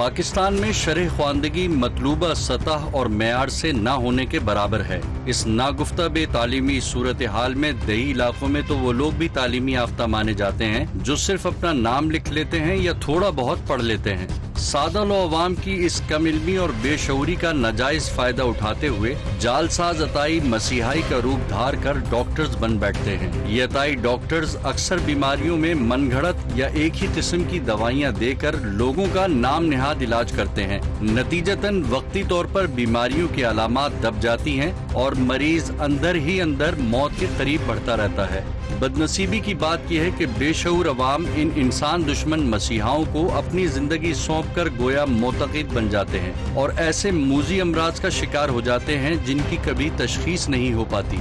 पाकिस्तान में शरह ख्वानदगी मतलूबा सतह और मेयार से ना होने के बराबर है। इस नागुफ्ता बेतालीमी सूरत हाल में दही इलाकों में तो वो लोग भी तालीमी याफ्ता माने जाते हैं जो सिर्फ अपना नाम लिख लेते हैं या थोड़ा बहुत पढ़ लेते हैं। सादा लो अवाम की इस कम इल्मी और बेशऊरी का नाजायज फायदा उठाते हुए जालसाज अताई मसीहाई का रूप धार कर डॉक्टर्स बन बैठते हैं। ये अताई डॉक्टर्स अक्सर बीमारियों में मनगढ़ंत या एक ही किस्म की दवाइयाँ देकर लोगों का नाम नेहाद इलाज करते हैं। नतीजतन वक्ती तौर पर बीमारियों की अलामात दब जाती हैं और मरीज अंदर ही अंदर मौत के करीब बढ़ता रहता है। बदनसीबी की बात यह है कि बेशऊर अवाम इन इंसान दुश्मन मसीहाओं को अपनी जिंदगी सौंप कर गोया मोतक़िद बन जाते हैं और ऐसे मूजी अमराज का शिकार हो जाते हैं जिनकी कभी तशखीस नहीं हो पाती।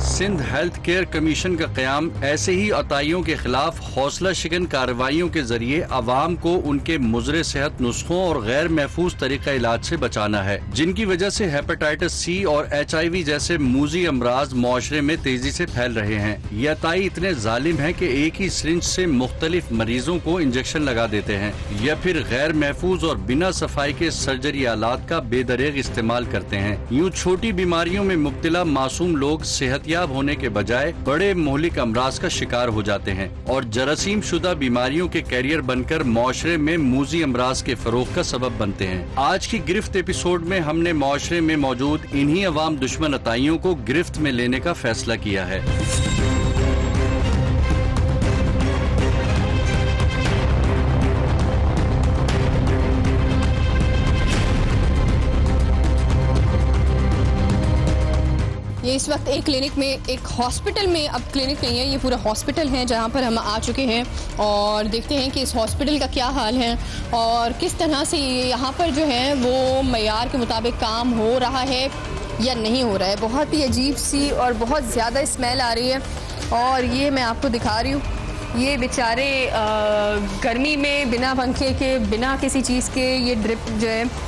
सिंध हेल्थ केयर कमीशन का क़याम ऐसे ही अताइयों के खिलाफ हौसला शिकन कार्रवाइयों के जरिए अवाम को उनके मुज़रे सेहत नुस्खों और गैर महफूज तरीका इलाज से बचाना है, जिनकी वजह से हेपेटाइटिस सी और HIV जैसे मूजी अमराज मुआशरे में तेजी से फैल रहे हैं। ये अताई इतने जालिम हैं कि एक ही सिरिंज से मुख्तलिफ मरीजों को इंजेक्शन लगा देते हैं या फिर गैर महफूज और बिना सफाई के सर्जरी आलात का बेदरेग इस्तेमाल करते हैं। यूँ छोटी बीमारियों में मुब्तला मासूम लोग सेहतयाब होने के बजाय बड़े मोहलिक अमराज का शिकार हो जाते हैं और जरासीम शुदा बीमारियों के कैरियर बनकर मुआशरे में मूजी अमराज के फरोग का सबब बनते हैं। आज की गिरफ्त एपिसोड में हमने मुआशरे में मौजूद इन्हीं अवाम दुश्मन अताइयों को गिरफ्त में लेने का फैसला किया है। ये इस वक्त एक क्लिनिक में, एक हॉस्पिटल में, अब क्लिनिक नहीं है, ये पूरा हॉस्पिटल है जहाँ पर हम आ चुके हैं और देखते हैं कि इस हॉस्पिटल का क्या हाल है और किस तरह से यहाँ पर जो है वो मयार के मुताबिक काम हो रहा है या नहीं हो रहा है। बहुत ही अजीब सी और बहुत ज़्यादा स्मेल आ रही है और ये मैं आपको दिखा रही हूँ, ये बेचारे गर्मी में बिना पंखे के, बिना किसी चीज़ के ये ड्रिप जो है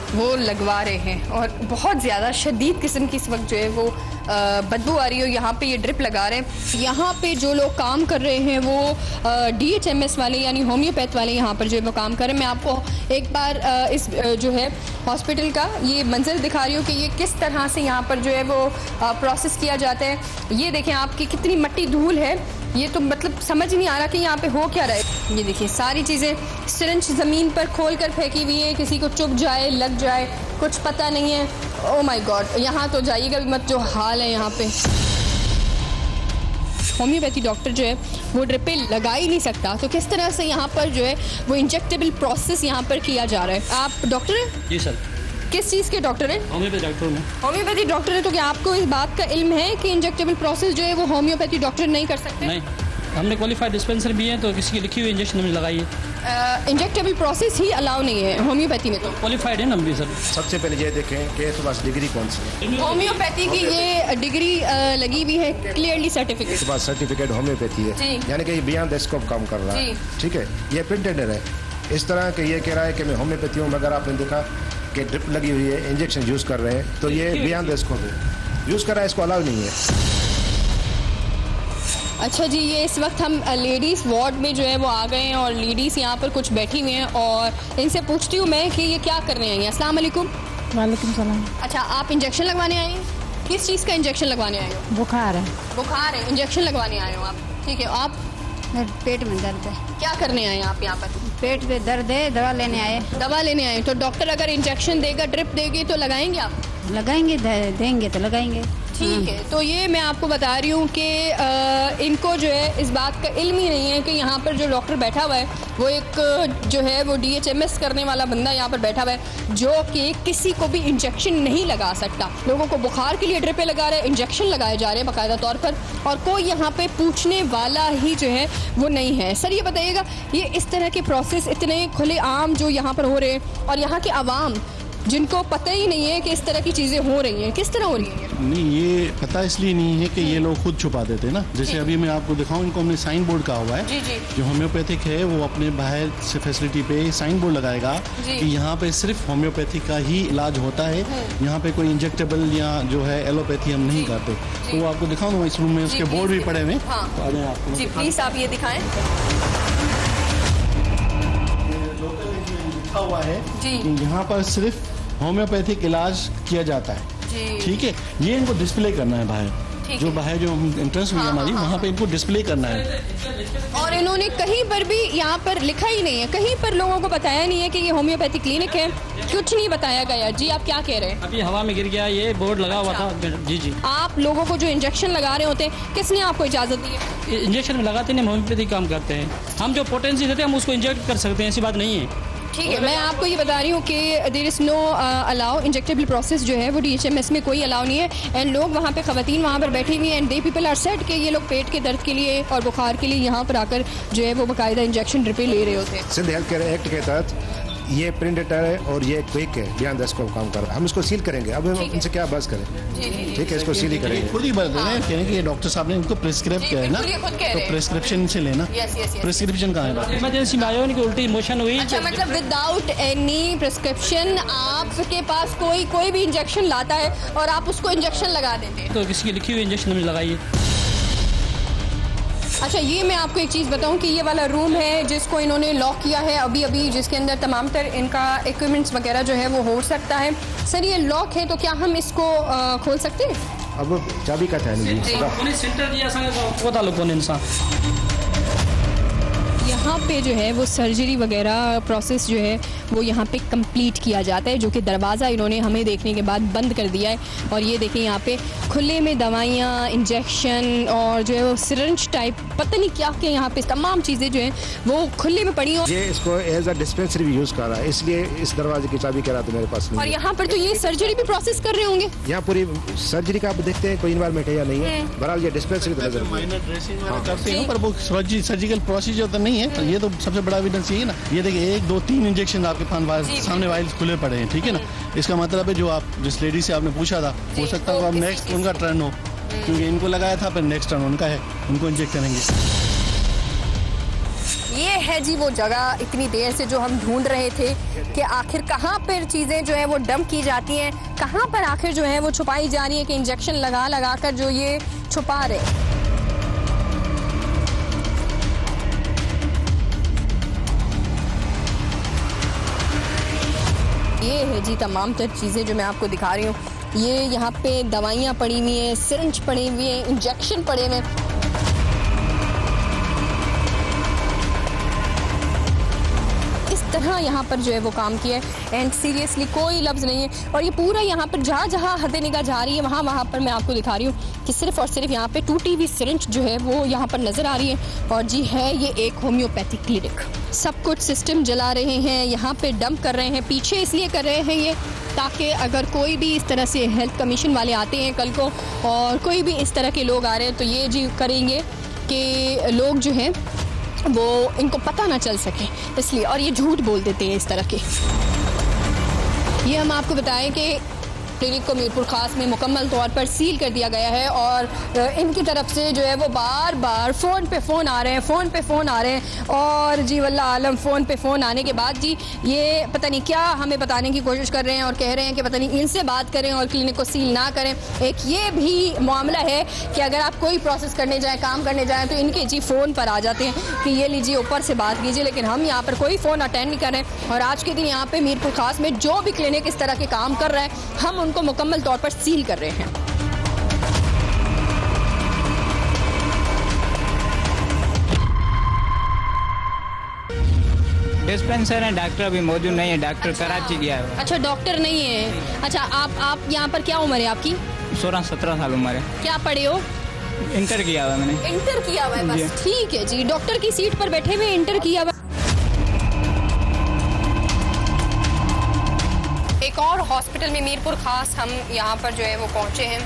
वो लगवा रहे हैं और बहुत ज़्यादा शदीद किस्म की इस वक्त जो है वो बदबू आ रही है। यहाँ पे ये ड्रिप लगा रहे हैं। यहाँ पे जो लोग काम कर रहे हैं वो DHMS वाले यानी होम्योपैथ वाले यहाँ पर जो है वो काम कर रहे हैं। मैं आपको एक बार इस जो है हॉस्पिटल का ये मंजर दिखा रही हूँ कि ये किस तरह से यहाँ पर जो है वो प्रोसेस किया जाता है। ये देखें आपकी कितनी मट्टी धूल है, ये तो मतलब समझ नहीं आ रहा कि यहाँ पे हो क्या रहा है। ये देखिए सारी चीज़ें सिरिंज ज़मीन पर खोल कर फेंकी हुई है, किसी को चुभ जाए लग जाए कुछ पता नहीं है। ओह माय गॉड, यहाँ तो जाइएगा भी मत, जो हाल है यहाँ पे। होम्योपैथी डॉक्टर जो है वो ड्रिपें लगा ही नहीं सकता, तो किस तरह से यहाँ पर जो है वो इंजेक्टेबल प्रोसेस यहाँ पर किया जा रहा है। आप डॉक्टर हैं? जी सर। किस चीज़ के डॉक्टर हैं? होम्योपैथी डॉक्टर हूँ। होम्योपैथी डॉक्टर है, तो क्या आपको इस बात का इल्म है कि इंजेक्टेबल प्रोसेस जो है वो होम्योपैथी डॉक्टर नहीं कर सकते? नहीं, हमने क्वालिफाइड डिस्पेंसर भी है, तो किसी की लिखी हुई इंजेक्शन हमें लगाइए। इंजेक्टेबल प्रोसेस ही अलाउ नहीं है होम्योपैथी में, तो क्वालिफाइड है ना हम भी सर। सबसे पहले ये देखें कि इसके पास डिग्री कौन सी है। होम्योपैथी की ये डिग्री लगी हुई है, क्लियरली सर्टिफिकेट। इसके पास सर्टिफिकेट होम्योपैथी है, यानी कि बियॉन्ड द स्कोप काम कर रहा है। ठीक है, ये प्रिंटेड है इस तरह के, ये कह रहा है कि मैं होम्योपैथी हूँ, मगर आपने देखा कि ड्रिप लगी हुई है, इंजेक्शन यूज़ कर रहे हैं, तो ये बियॉन्ड द स्कोप है, यूज़ कर रहा है, इसको अलाउ नहीं है। अच्छा जी, ये इस वक्त हम लेडीज़ वार्ड में जो है वो आ गए हैं और लेडीज़ यहाँ पर कुछ बैठी हुई हैं और इनसे पूछती हूँ मैं कि ये क्या कर रहे हैं। अस्सलाम वालेकुम। वालेकुम सलाम। अच्छा, आप इंजेक्शन लगवाने आए हैं? किस चीज़ का इंजेक्शन लगवाने आए हो? बुखार है। बुखार है, इंजेक्शन लगवाने आए हो आप? ठीक है। आप? मेरे पेट में दर्द है। क्या करने आए आप यहाँ पर? पेट में दर्द है, दवा लेने आए। दवा लेने आए, तो डॉक्टर अगर इंजेक्शन देगा, ड्रिप देगी तो लगाएंगे आप? लगाएंगे, देंगे तो लगाएंगे। ठीक है। तो ये मैं आपको बता रही हूँ कि इनको जो है इस बात का इल्म ही नहीं है कि यहाँ पर जो डॉक्टर बैठा हुआ है वो एक जो है वो DHMS करने वाला बंदा यहाँ पर बैठा हुआ है जो कि किसी को भी इंजेक्शन नहीं लगा सकता। लोगों को बुखार के लिए ड्रिपें लगा रहे हैं, इंजेक्शन लगाए जा रहे हैं बाकायदा तौर पर, और कोई यहाँ पे पूछने वाला ही जो है वो नहीं है। सर ये बताइएगा, ये इस तरह के प्रोसेस इतने खुले आम जो यहाँ पर हो रहे हैं और यहाँ के आवाम जिनको पता ही नहीं है कि इस तरह की चीज़ें हो रही हैं? किस तरह हो रही हैं? नहीं, ये पता इसलिए नहीं है कि ये लोग खुद छुपा देते हैं ना। जैसे अभी मैं आपको दिखाऊं, इनको हमने साइन बोर्ड कहा हुआ है। जी जी। जो होम्योपैथिक है वो अपने बाहर से फैसिलिटी पे साइन बोर्ड लगाएगा कि यहाँ पे सिर्फ होम्योपैथिक का ही इलाज होता है, यहाँ पे कोई इंजेक्टेबल या जो है एलोपैथी हम नहीं करते। तो वो आपको दिखाऊँ इस रूम में, उसके बोर्ड भी पड़े हुए। जी प्लीज आप ये दिखाएं। लिखा हुआ है कि यहाँ पर सिर्फ होम्योपैथिक इलाज किया जाता है। ठीक है, ये इनको डिस्प्ले करना है बाहर, जो बाहर जो एंट्रेंस हुई हमारी, वहाँ पे इनको डिस्प्ले करना है। और इन्होंने कहीं पर भी यहाँ पर लिखा ही नहीं है, कहीं पर लोगों को बताया नहीं है कि ये होम्योपैथिक क्लिनिक है, कुछ नहीं बताया गया। जी आप क्या कह रहे हैं? अभी हवा में गिर गया, ये बोर्ड लगा हुआ था। जी जी। आप लोगों को जो इंजेक्शन लगा रहे होते हैं, किसने आपको इजाजत दी है? इंजेक्शन में लगाते नहीं, होम्योपैथिक काम करते हैं हम। जो पोटेंसी देते हैं हम उसको इंजेक्ट कर सकते हैं, ऐसी बात नहीं है। ठीक है, मैं आपको ये बता रही हूँ कि there is no allow injectable process जो है वो DHMS में कोई अलाउ नहीं है। एंड लोग वहाँ पे ख़वातीन वहाँ पर बैठी हुई हैं and they people are said कि ये लोग पेट के दर्द के लिए और बुखार के लिए यहाँ पर आकर जो है वो बाकायदा इंजेक्शन ड्रिपें ले रहे होते हैं। सिंध हेल्थ केयर एक्ट के तहत ये प्रिंटेटर है और ये क्विक है, बियॉन्ड द स्कोप काम कर रहा है। हम इसको सील करेंगे। अब हम इनसे क्या बस करें? ठीक है, इसको सील ही करेंगे। खुद ही बता रहे हैं, कह रहे हैं कि ये डॉक्टर साहब ने इनको प्रिस्क्राइब किया है ना, तो प्रिस्क्रिप्शन से लेना। प्रिस्क्रिप्शन कहाँ है? इमरजेंसी में आए हो, उल्टी मोशन हुई। अच्छा, मतलब विदाउट एनी प्रिस्क्रिप्शन आपके पास कोई भी इंजेक्शन लाता है और आप उसको इंजेक्शन लगा देते हैं? तो किसी की लिखी हुई इंजेक्शन में लगाइए। अच्छा, ये मैं आपको एक चीज़ बताऊं कि ये वाला रूम है जिसको इन्होंने लॉक किया है अभी, जिसके अंदर तमाम तर इनका इक्विपमेंट्स वगैरह जो है वो हो सकता है। सर ये लॉक है तो क्या हम इसको खोल सकते हैं? अब चाबी का था नहीं यहाँ पे जो है वो सर्जरी वगैरह प्रोसेस जो है वो यहाँ पे कंप्लीट किया जाता है, जो कि दरवाज़ा इन्होंने हमें देखने के बाद बंद कर दिया है। और ये देखें यहाँ पे खुले में दवाइयाँ, इंजेक्शन और जो है वो सिरिंज टाइप पता नहीं क्या के यहाँ पे तमाम चीज़ें जो हैं वो खुले में पड़ी हैं। ये इसको एज अ डिस्पेंसरी भी यूज़ कर रहा है, इसलिए इस दरवाजे की चाबी करा तो मेरे पास नहीं। और यहाँ पर तो ये सर्जरी भी प्रोसेस कर रहे होंगे। यहाँ पूरी सर्जरी का आप देखते हैं कोई इन्वायरमेंट है या नहीं है। बहरहाल ये डिस्पेंसरी माइनर ड्रेसिंग करते हैं, पर वो सर्जिकल प्रोसीजर तो नहीं है। ये तो सबसे बड़ा एविडेंस यही है ना। ये देखिए 1 2 3 इंजेक्शन आपके पास सामने वाइल्स खुले पड़े हैं। ठीक है ना, इसका मतलब है जो आप जिस लेडी से आपने पूछा था, हो सकता है अब नेक्स्ट उनका टर्न हो, क्योंकि इनको लगाया था, फिर नेक्स्ट टर्न उनका है, उनको इंजेक्ट करेंगे। ये है जी वो जगह इतनी देर से जो हम ढूंढ रहे थे कि आखिर कहाँ पर चीज़ें जो है वो डंप की जाती हैं, कहाँ पर आखिर जो है वो छुपाई जा रही है कि इंजेक्शन लगा कर जो ये छुपा रहे। ये है जी तमाम तर चीज़ें जो मैं आपको दिखा रही हूँ। ये यहाँ पे दवाइयाँ पड़ी हुई हैं, सिरिंज पड़ी हुई हैं, इंजेक्शन पड़े हुए हैं। इस तरह यहाँ पर जो है वो काम किया है एंड सीरियसली कोई लफ्ज़ नहीं है। और ये पूरा यहाँ पर जहाँ हद निगाह जा रही है वहाँ पर मैं आपको दिखा रही हूँ कि सिर्फ और सिर्फ यहाँ पे टूटी हुई सिरिंज जो है वो यहाँ पर नज़र आ रही है। और जी है ये एक होम्योपैथिक क्लिनिक। सब कुछ सिस्टम जला रहे हैं, यहाँ पे डंप कर रहे हैं, पीछे इसलिए कर रहे हैं ये ताकि अगर कोई भी इस तरह से हेल्थ कमीशन वाले आते हैं कल को और कोई भी इस तरह के लोग आ रहे हैं तो ये जी करेंगे कि लोग जो हैं वो इनको पता ना चल सके इसलिए, और ये झूठ बोल देते हैं इस तरह के। ये हम आपको बताएं कि क्लिनिक को मीरपुर खास में मुकम्मल तौर पर सील कर दिया गया है और इनकी तरफ से जो है वो बार बार फ़ोन पे फ़ोन आ रहे हैं और जी वल्लाह आलम फ़ोन पे फ़ोन आने के बाद जी ये पता नहीं क्या हमें बताने की कोशिश कर रहे हैं और कह रहे हैं कि पता नहीं इनसे बात करें और क्लिनिक को सील ना करें। एक ये भी मामला है कि अगर आप कोई प्रोसेस करने जाएँ, काम करने जाएँ तो इनके जी फ़ोन पर आ जाते हैं कि ये लीजिए ऊपर से बात कीजिए, लेकिन हम यहाँ पर कोई फ़ोन अटेंड नहीं कर रहे हैं। और आज के दिन यहाँ पर मीरपुर खास में जो भी क्लिनिक इस तरह के काम कर रहा है हम उनको मुकम्मल तौर पर सील कर रहे हैं। डिस्पेंसर है, डॉक्टर अभी मौजूद नहीं है, डॉक्टर कराची गया है। अच्छा, डॉक्टर नहीं है। अच्छा, आप यहाँ पर क्या उम्र है आपकी? 16-17 साल उम्र है। क्या पढ़े हो? इंटर किया हुआ है मैंने। इंटर किया हुआ है बस, ठीक है जी। डॉक्टर की सीट पर बैठे हुए इंटर किया हुआ। एक और हॉस्पिटल में मीरपुर खास हम यहाँ पर जो है वो पहुँचे हैं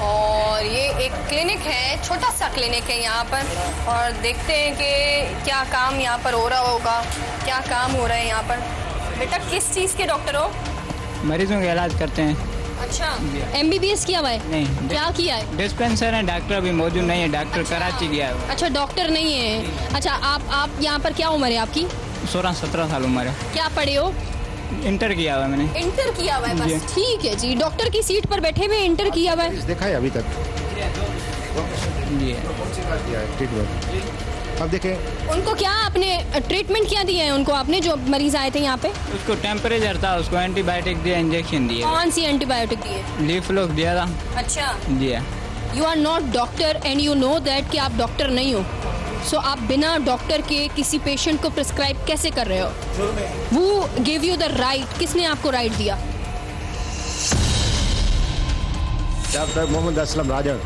और ये एक क्लिनिक है, छोटा सा क्लिनिक है यहाँ पर और देखते हैं कि क्या काम यहाँ पर हो रहा होगा, क्या काम हो रहा है यहाँ पर। बेटा किस चीज़ के डॉक्टर हो? मरीजों का इलाज करते हैं। अच्छा, MBBS किया हुआ है? नहीं। क्या किया है? डिस्पेंसर है, डॉक्टर अभी मौजूद नहीं है, डॉक्टर कराची गया है। अच्छा, डॉक्टर नहीं है। अच्छा, आप यहाँ पर क्या उम्र है आपकी? 16-17 साल उम्र है। क्या पढ़े हो? इंटर किया हुआ है मैंने। इंटर किया हुआ है बस, ठीक है जी। डॉक्टर की सीट पर बैठे हुए इंटर किया हुआ है। देखा है अभी तक जी ट्रीटमेंट। अब देखें उनको क्या आपने ट्रीटमेंट क्या दिया है उनको, आपने जो मरीज आए थे यहाँ पे? उसको टेम्परेचर था, उसको एंटीबायोटिक दिया, इंजेक्शन दिए। कौन सी एंटीबायोटिक दिए? लीफलोक दिया था। अच्छा, जी you are not doctor and you know that कि आप डॉक्टर नहीं हो। सो आप बिना डॉक्टर के किसी पेशेंट को प्रिस्क्राइब कैसे कर रहे हो? वो गिव यू द राइट, किसने आपको राइट दिया? डॉक्टर मोहम्मद असलम राजन,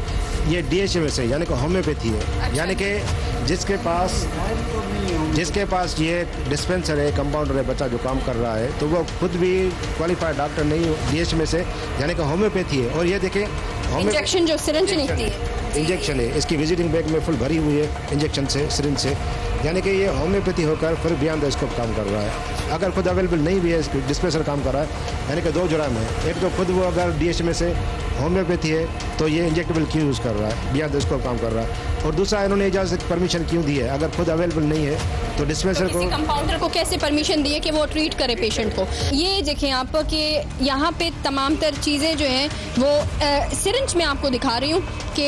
ये DHM से यानी कि होम्योपैथी है। अच्छा। यानी कि जिसके पास ये डिस्पेंसर है, कंपाउंडर है, बच्चा जो काम कर रहा है, तो वो खुद भी क्वालिफाइड डॉक्टर नहीं हो DHM से, यानी कि होम्योपैथी है। और ये देखें इंजेक्शन जो सिरिंज निकलती है, इंजेक्शन है, इसकी विजिटिंग बैग में फुल भरी हुई है इंजेक्शन से, सिरिंज से, यानी कि ये होम्योपैथी होकर फिर बियॉन्ड द स्कोप काम कर रहा है। अगर खुद अवेलेबल नहीं भी है, डिस्पेंसर काम कर रहा है, यानी कि दो जुर्म है। एक तो खुद वो अगर DHM से होम्योपैथी है तो ये इंजेक्टेबल क्यों यूज़ कर रहा है, बियॉन्ड द स्कोप काम कर रहा है। और दूसरा, इन्होंने इजाज़त परमिशन क्यों दी है? अगर खुद अवेलेबल नहीं है तो डिस्पेंसर को, कंपाउंडर को कैसे परमिशन दी है कि वो ट्रीट करे पेशेंट को? ये देखें आप कि यहाँ पे तमाम तर चीज़ें जो हैं वो सिरिंज में आपको दिखा रही हूँ कि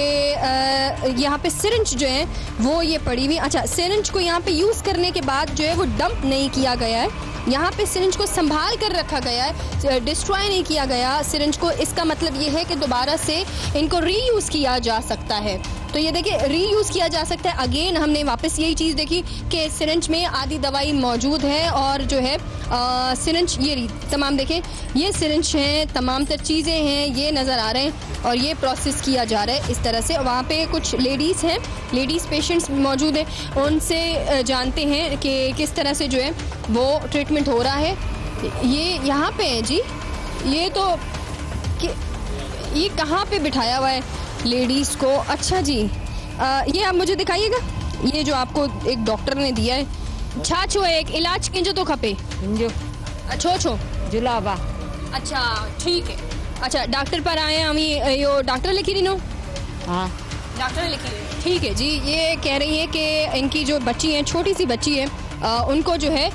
यहाँ पे सिरिंज जो है वो ये पड़ी हुई। अच्छा, सिरिंज को यहाँ पे यूज़ करने के बाद जो है वो डंप नहीं किया गया है, यहाँ पे सिरिंज को संभाल कर रखा गया है, डिस्ट्रॉय नहीं किया गया सिरिंज को। इसका मतलब ये है कि दोबारा से इनको रीयूज़ किया जा सकता है। तो ये देखिए, रीयूज़ किया जा सकता है। अगेन हमने वापस यही चीज़ देखी कि सिरिंज में आधी दवाई मौजूद है और जो है सिरिंज, ये तमाम देखें, ये सिरिंज हैं, तमाम तर चीज़ें हैं, ये नज़र आ रहे हैं और ये प्रोसेस किया जा रहा है इस तरह से। वहाँ पे कुछ लेडीज़ हैं, लेडीज़ पेशेंट्स मौजूद हैं, उनसे जानते हैं कि किस तरह से जो है वो ट्रीटमेंट हो रहा है। ये यहाँ पे है जी, ये तो ये कहाँ पे बिठाया हुआ है लेडीज़ को? अच्छा जी, ये आप मुझे दिखाइएगा, ये जो आपको एक डॉक्टर ने दिया है, छाछो एक इलाज किंजो तो खपे जो छो छो जुलाबा। अच्छा, ठीक है। अच्छा, डॉक्टर पर आए हम, यो डॉक्टर लिखी रही नो? हाँ, डॉक्टर ने लिखी, ठीक है जी। ये कह रही है कि इनकी जो बच्ची है, छोटी सी बच्ची है, उनको जो है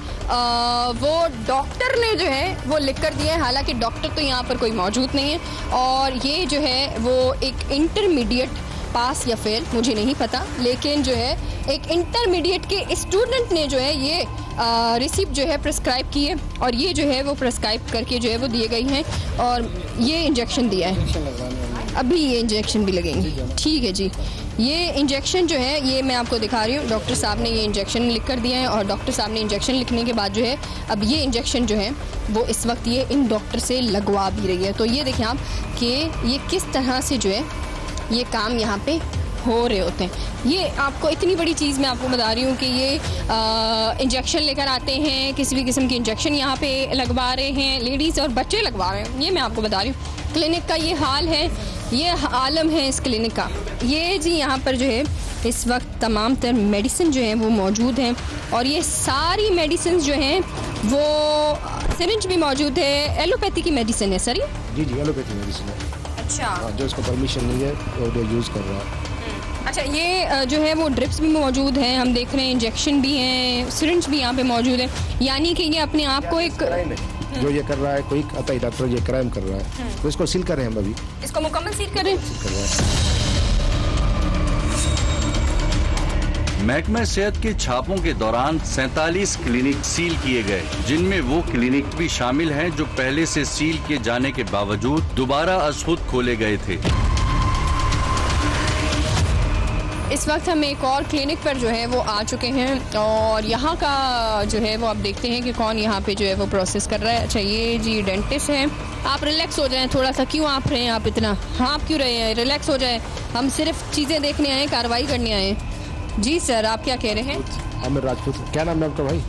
वो डॉक्टर ने जो है वो लिख कर दिया है। हालांकि डॉक्टर तो यहाँ पर कोई मौजूद नहीं है और ये जो है वो एक इंटरमीडिएट पास या फेल मुझे नहीं पता, लेकिन जो है एक इंटरमीडिएट के स्टूडेंट ने जो है ये रिसिप्ट जो है प्रिस्क्राइब की है और ये जो है वो प्रिस्क्राइब करके जो है वो दिए गई हैं और ये इंजेक्शन दिया है। अभी ये इंजेक्शन भी लगेंगे, ठीक है जी। ये इंजेक्शन जो है ये मैं आपको दिखा रही हूँ, डॉक्टर साहब ने ये इंजेक्शन लिख कर दिया है और डॉक्टर साहब ने इंजेक्शन लिखने के बाद जो है अब ये इंजेक्शन जो है वो इस वक्त ये इन डॉक्टर से लगवा भी रही है। तो ये देखें आप कि ये किस तरह से जो है ये काम यहाँ पे हो रहे होते हैं। ये आपको इतनी बड़ी चीज़ मैं आपको बता रही हूँ कि ये इंजेक्शन लेकर आते हैं, किसी भी किस्म की इंजेक्शन यहाँ पे लगवा रहे हैं, लेडीज़ और बच्चे लगवा रहे हैं। ये मैं आपको बता रही हूँ, क्लिनिक का ये हाल है, ये आलम है इस क्लिनिक का। ये जी यहाँ पर जो है इस वक्त तमाम तर मेडिसिन जो हैं वो मौजूद हैं और ये सारी मेडिसिन जो हैं वो सिरिंज भी मौजूद है। एलोपैथी की मेडिसिन है सर? जी जी, एलोपैथी मेडिसिन है। अच्छा, जो इसको परमिशन नहीं है वो जो यूज़ कर रहा है। अच्छा, ये जो है वो ड्रिप्स भी मौजूद हैं, हम देख रहे हैं, इंजेक्शन भी हैं, सिरिंज भी यहाँ पे मौजूद है। यानी कि ये अपने आप को एक जो ये कर रहा है कोई अतई डॉक्टर ये क्राइम कर रहा है, तो इसको सील कर रहे हैं हम अभी, इसको मुकम्मल सील कर रहे हैं। महकमा सेहत के छापों के दौरान 47 क्लिनिक सील किए गए, जिनमें वो क्लिनिक भी शामिल हैं जो पहले से सील किए जाने के बावजूद दोबारा अज़खुद खोले गए थे। इस वक्त हम एक और क्लिनिक पर जो है वो आ चुके हैं और यहाँ का जो है वो आप देखते हैं कि कौन यहाँ पे जो है वो प्रोसेस कर रहा है। अच्छा, ये जी डेंटिस्ट हैं। आप रिलैक्स हो जाएं थोड़ा सा, क्यों आप रहे हैं आप इतना, हाँ आप क्यों रहे हैं, रिलैक्स हो जाएं, हम सिर्फ चीज़ें देखने आए, कार्रवाई करने आए। जी सर, आप क्या कह रहे हैं? आमिर राजपूत। क्या नाम है आपका भाई?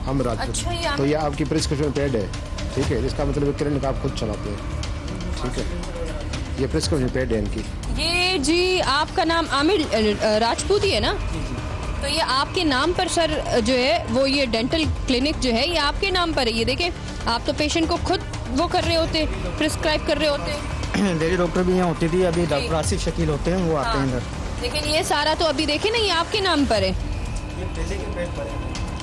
आमिर राजपूत। अच्छा, तो ये आपकी प्रिस्क्रिप्शन पेड है, ठीक है, इसका मतलब क्लिनिक आप खुद चलाते हैं, ठीक है, ये प्रिस्क्रिप्शन पेड है इनकी। ये जी आपका नाम आमिर राजपूत ही है ना? तो ये आपके नाम पर सर जो है वो ये डेंटल क्लिनिक जो है ये आपके नाम पर है। ये देखें, आप तो पेशेंट को खुद वो कर रहे होते, प्रिस्क्राइब कर रहे होते? लेडी डॉक्टर भी यहाँ होती थी, अभी डॉक्टर आसिफ शकील होते हैं, वो आते हैं इधर। लेकिन ये सारा तो अभी देखे ना, ये आपके नाम पर है।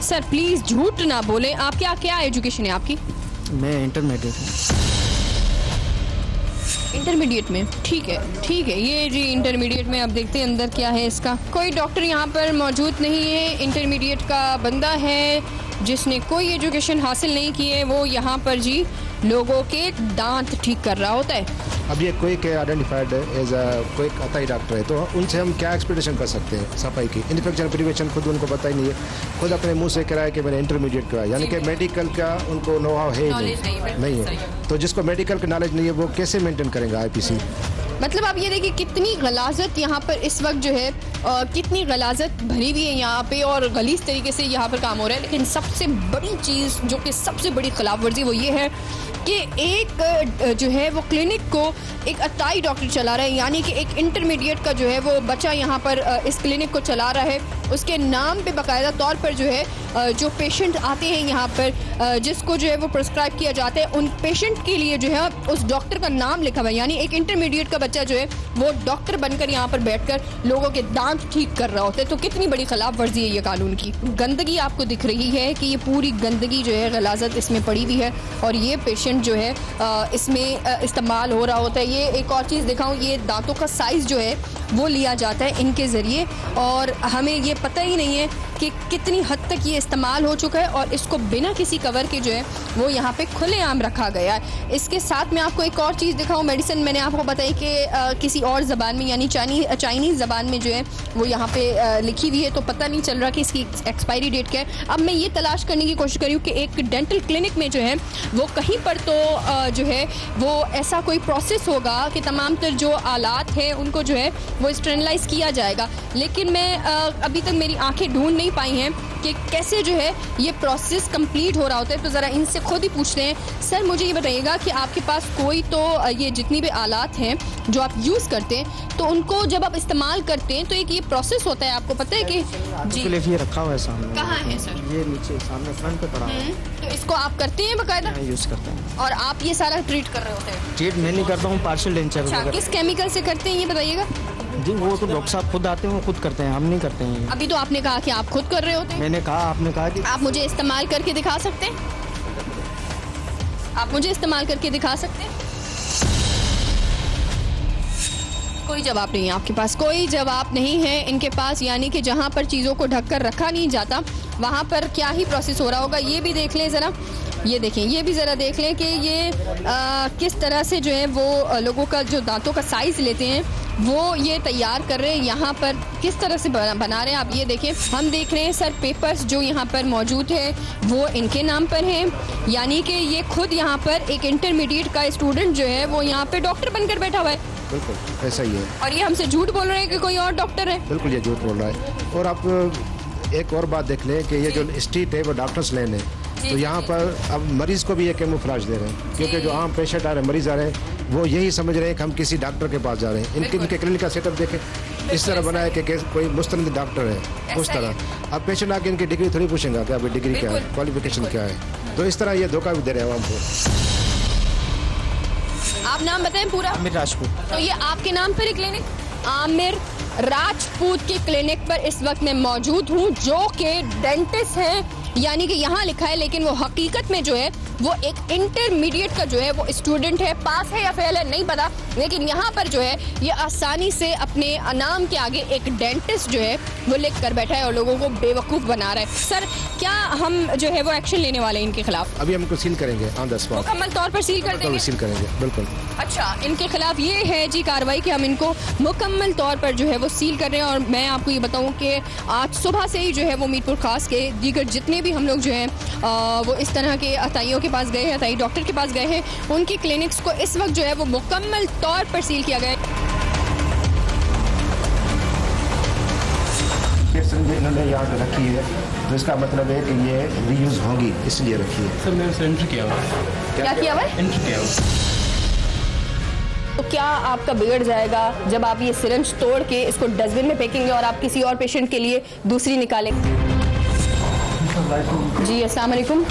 सर प्लीज झूठ ना बोले, आप क्या एजुकेशन है आपकी? मैं इंटरमीडिएट हूँ। इंटरमीडिएट में, ठीक है, ये जी इंटरमीडिएट में। अब देखते हैं अंदर क्या है इसका। कोई डॉक्टर यहाँ पर मौजूद नहीं है, इंटरमीडिएट का बंदा है जिसने कोई एजुकेशन हासिल नहीं की है, वो यहाँ पर जी लोगों के दांत ठीक कर रहा होता है। अब ये कोई के आइडेंटिफाइड एज कोई अताई डॉक्टर है, तो उनसे हम क्या एक्सपेक्टेशन कर सकते हैं सफाई की? इन्फेक्शन प्रिवेंशन खुद उनको पता ही नहीं है, खुद अपने मुंह से कह रहा है कि मैंने इंटरमीडिएट किया, यानी कि मेडिकल का उनको नो-हाउ है ही नहीं है। तो जिसको मेडिकल की नॉलेज नहीं है वो कैसे मेंटेन करेगा आईपीसी? मतलब आप ये देखिए कितनी गलाजत यहाँ पर इस वक्त जो है, कितनी गलाजत भरी हुई है यहाँ पे और गलीज तरीके से यहाँ पर काम हो रहा है। लेकिन सबसे बड़ी चीज़ जो कि सबसे बड़ी खिलाफ वर्जी वो ये है कि एक जो है वो क्लिनिक को एक अताई डॉक्टर चला रहा है, यानी कि एक इंटरमीडिएट का जो है वो बच्चा यहाँ पर इस क्लिनिक को चला रहा है। उसके नाम पे बाकायदा तौर पर जो है जो पेशेंट आते हैं यहाँ पर, जिसको जो है वो प्रिस्क्राइब किया जाता है, उन पेशेंट के लिए जो है उस डॉक्टर का नाम लिखा हुआ है। यानी एक इंटरमीडिएट का बच्चा जो है वो डॉक्टर बनकर यहाँ पर बैठकर लोगों के दांत ठीक कर रहा होता है। तो कितनी बड़ी खिलाफ वर्जी है ये कानून की। गंदगी आपको दिख रही है कि ये पूरी गंदगी जो है, गलाजत इसमें पड़ी हुई है और ये पेशेंट जो है इसमें इस्तेमाल हो रहा होता है। ये एक और चीज़ दिखाऊं, ये दांतों का साइज़ जो है वो लिया जाता है इनके ज़रिए और हमें ये पता ही नहीं है कि कितनी हद तक ये इस्तेमाल हो चुका है और इसको बिना किसी कवर के जो है वो यहाँ पे खुलेआम रखा गया है। इसके साथ मैं आपको एक और चीज़ दिखाऊं, मेडिसिन मैंने आपको बताई कि किसी और ज़बान में यानी चाइनीज़ ज़बान में जो है वो यहाँ पे लिखी हुई है, तो पता नहीं चल रहा कि इसकी एक्सपायरी डेट क्या है। अब मैं ये तलाश करने की कोशिश करी हूँ कि एक डेंटल क्लिनिक में जो है वो कहीं पर तो जो है वो ऐसा कोई प्रोसेस होगा कि तमाम तर जो आलात हैं उनको जो है वो स्टरलाइज किया जाएगा, लेकिन मैं अभी तक मेरी आंखें ढूंढ नहीं पाई हैं कि कैसे जो है ये प्रोसेस कंप्लीट हो रहा होता है। तो ज़रा इनसे खुद ही पूछते हैं। सर मुझे ये बताइएगा कि आपके पास कोई तो ये जितनी भी आलात हैं जो आप यूज़ करते हैं, तो उनको जब आप इस्तेमाल करते हैं तो एक ये प्रोसेस होता है, आपको पता है कि जी ये रखा हुआ है सामने। कहाँ है सर? ये नीचे सामने फ्रंट पे पड़ा है। तो इसको आप करते हैं बाकायदा? यूज़ करते हैं। और आप ये सारा ट्रीट कर रहे होते हैं? ट्रीट मैं नहीं करता हूँ, पार्शियल डेंचर। किस केमिकल से करते हैं ये बताइएगा? जी वो तो डॉक्टर साहब खुद आते हैं, वो खुद करते हैं, हम नहीं करते हैं। अभी तो आपने कहा कि आप खुद कर रहे होते हैं। मैंने कहा, आपने कहा कि आप मुझे इस्तेमाल करके दिखा सकते हैं? आप मुझे इस्तेमाल करके दिखा सकते हैं? कोई जवाब नहीं है आपके पास, कोई जवाब नहीं है इनके पास। यानी कि जहाँ पर चीज़ों को ढक कर रखा नहीं जाता वहाँ पर क्या ही प्रोसेस हो रहा होगा। ये भी देख लें ज़रा, ये देखें, ये भी ज़रा देख लें कि ये किस तरह से जो है वो लोगों का जो दांतों का साइज़ लेते हैं वो ये तैयार कर रहे हैं, यहाँ पर किस तरह से बना रहे हैं आप ये देखें। हम देख रहे हैं सर पेपर्स जो यहाँ पर मौजूद है वो इनके नाम पर हैं, यानी कि ये खुद यहाँ पर एक इंटरमीडिएट का स्टूडेंट जो है वो यहाँ पे डॉक्टर बनकर बैठा हुआ है। बिल्कुल ऐसा ही है। और ये हमसे झूठ बोल रहे हैं कि कोई और डॉक्टर है? बिल्कुल ये झूठ बोल रहा है। और आप एक और बात देख लें कि ये जो स्ट्रीट है वो डॉक्टर्स लेन है, तो यहाँ पर अब मरीज को भी ये कैमोफ्लेज दे रहे हैं, क्योंकि जो आम पेशेंट आ रहे हैं, मरीज आ रहे हैं, वो यही समझ रहे हैं कि हम किसी डॉक्टर के पास जा रहे हैं। इनके क्लिनिक का सेटअप देखें, इस तरह बना है कि कोई मुस्तनद डॉक्टर है उस तरह। अब पेशेंट आके इनकी डिग्री थोड़ी पूछेंगे कि आपकी डिग्री क्या है, क्वालिफिकेशन क्या है। तो इस तरह ये धोखा भी दे रहे हैं हमको। आप नाम बताएं पूरा? आमिर राजपूत। तो ये आपके नाम पर ही क्लिनिक? आमिर राजपूत के क्लिनिक पर इस वक्त मैं मौजूद हूँ, जो कि डेंटिस्ट हैं, यानी कि यहाँ लिखा है, लेकिन वो हकीकत में जो है वो एक इंटरमीडिएट का जो है वो स्टूडेंट है। पास है या फेल है नहीं पता, लेकिन यहाँ पर जो है ये आसानी से अपने नाम के आगे एक डेंटिस्ट जो है वो लिख कर बैठा है और लोगों को बेवकूफ़ बना रहा है। सर क्या हम जो है वो एक्शन लेने वाले हैं इनके खिलाफ? अभी हमको सील करेंगे ऑन द स्पॉट, मुकम्मल तौर पर सील कर देंगे? सील करेंगे बिल्कुल। अच्छा, इनके खिलाफ ये है जी कार्रवाई कि हम इनको मुकम्मल तौर पर जो है वो सील कर रहे हैं। और मैं आपको ये बताऊं कि आज सुबह से ही जो है वो मीरपुर खास के दीगर जितने भी हम लोग जो हैं वो इस तरह के अताइयों के पास गए हैं, अताई डॉक्टर के पास गए हैं, उनकी क्लिनिक्स को इस वक्त जो है वो मुकम्मल तौर पर सील किया गया है। इन्होंने यहाँ पे रखी है, तो इसका मतलब है कि ये रीयूज होगी, इसलिए रखी है। सर मैंने एंटर किया हुआ है। क्या किया हुआ है? एंटर किया हुआ है। तो क्या आपका बिगड़ जाएगा जब आप ये सिरिंज तोड़ के इसको डस्टबिन में फेंकेंगे और आप किसी और पेशेंट के लिए दूसरी निकालेंगे? जी अस्सलाम वालेकुम।